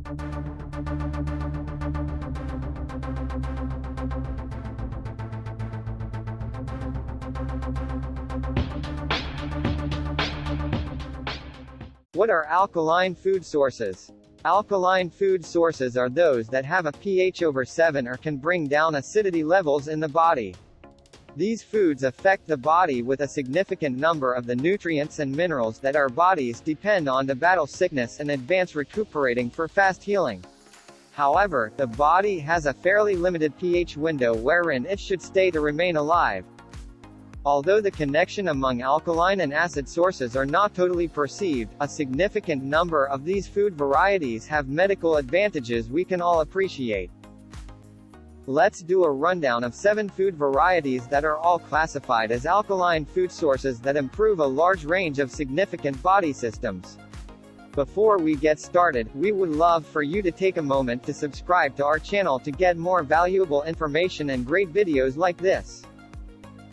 What are alkaline food sources? Alkaline food sources are those that have a pH over 7 or can bring down acidity levels in the body. These foods affect the body with a significant number of the nutrients and minerals that our bodies depend on to battle sickness and advance recuperating for fast healing. However, the body has a fairly limited pH window wherein it should stay to remain alive. Although the connection among alkaline and acid sources are not totally perceived, a significant number of these food varieties have medical advantages we can all appreciate. Let's do a rundown of 7 food varieties that are all classified as alkaline food sources that improve a large range of significant body systems. Before we get started, we would love for you to take a moment to subscribe to our channel to get more valuable information and great videos like this.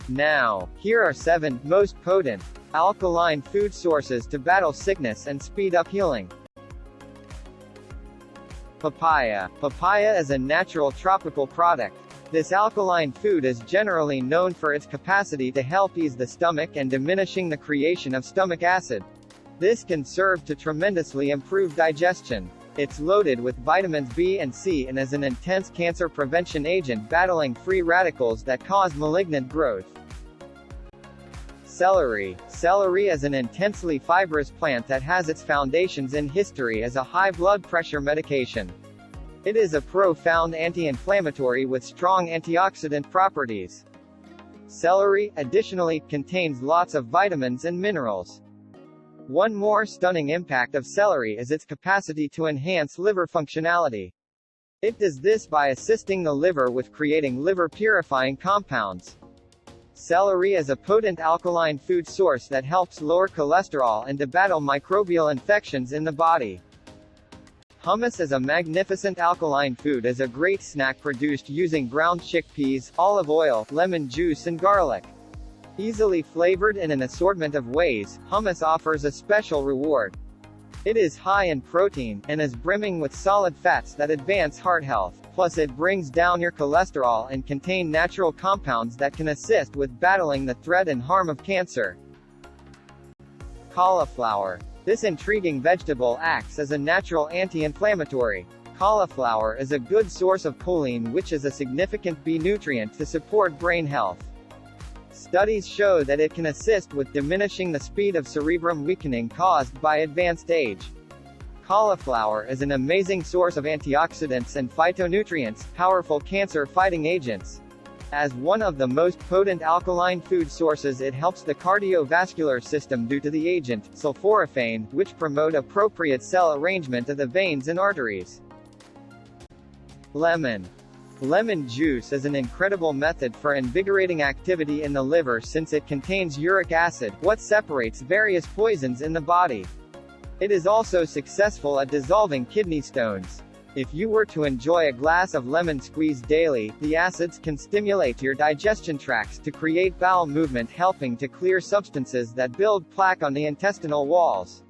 Now, here are 7 most potent alkaline food sources to battle sickness and speed up healing. Papaya. Papaya is a natural tropical product. This alkaline food is generally known for its capacity to help ease the stomach and diminishing the creation of stomach acid. This can serve to tremendously improve digestion. It's loaded with vitamins B and C and is an intense cancer prevention agent battling free radicals that cause malignant growth. Celery. Celery is an intensely fibrous plant that has its foundations in history as a high blood pressure medication. It is a profound anti-inflammatory with strong antioxidant properties. Celery, additionally, contains lots of vitamins and minerals. One more stunning impact of celery is its capacity to enhance liver functionality. It does this by assisting the liver with creating liver-purifying compounds. Celery is a potent alkaline food source that helps lower cholesterol and to battle microbial infections in the body. Hummus is a magnificent alkaline food as a great snack produced using ground chickpeas, olive oil, lemon juice and garlic. Easily flavored in an assortment of ways, hummus offers a special reward. It is high in protein, and is brimming with solid fats that advance heart health, plus it brings down your cholesterol and contain natural compounds that can assist with battling the threat and harm of cancer. Cauliflower. This intriguing vegetable acts as a natural anti-inflammatory. Cauliflower is a good source of choline, which is a significant B nutrient to support brain health. Studies show that it can assist with diminishing the speed of cerebrum weakening caused by advanced age. Cauliflower is an amazing source of antioxidants and phytonutrients, powerful cancer-fighting agents. As one of the most potent alkaline food sources, it helps the cardiovascular system due to the agent, sulforaphane, which promote appropriate cell arrangement of the veins and arteries. Lemon. Lemon juice is an incredible method for invigorating activity in the liver since it contains uric acid, what separates various poisons in the body. It is also successful at dissolving kidney stones. If you were to enjoy a glass of lemon squeeze daily, the acids can stimulate your digestion tracts to create bowel movement, helping to clear substances that build plaque on the intestinal walls.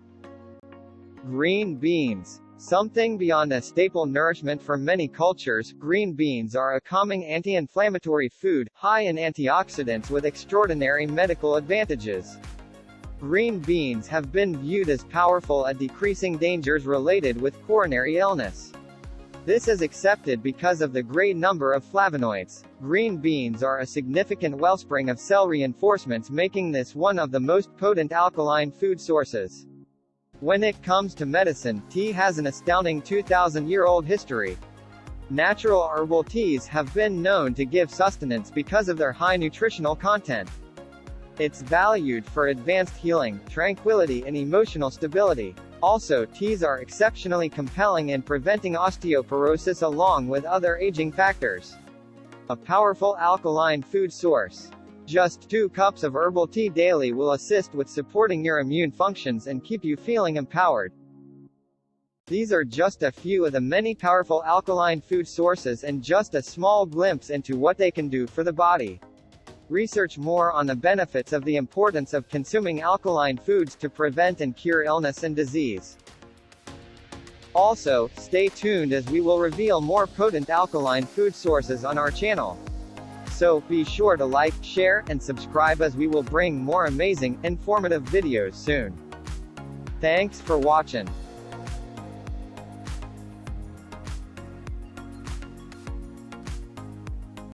Green beans. Something beyond a staple nourishment for many cultures, green beans are a calming anti-inflammatory food, high in antioxidants with extraordinary medical advantages. Green beans have been viewed as powerful at decreasing dangers related with coronary illness. This is accepted because of the great number of flavonoids. Green beans are a significant wellspring of cell reinforcements, making this one of the most potent alkaline food sources. When it comes to medicine, tea has an astounding 2,000-year-old history. Natural herbal teas have been known to give sustenance because of their high nutritional content. It's valued for advanced healing, tranquility and emotional stability. Also, teas are exceptionally compelling in preventing osteoporosis along with other aging factors. A powerful alkaline food source. Just 2 cups of herbal tea daily will assist with supporting your immune functions and keep you feeling empowered. These are just a few of the many powerful alkaline food sources and just a small glimpse into what they can do for the body. Research more on the benefits of the importance of consuming alkaline foods to prevent and cure illness and disease. Also, stay tuned as we will reveal more potent alkaline food sources on our channel. So, be sure to like, share, and subscribe as we will bring more amazing, informative videos soon. Thanks for watching.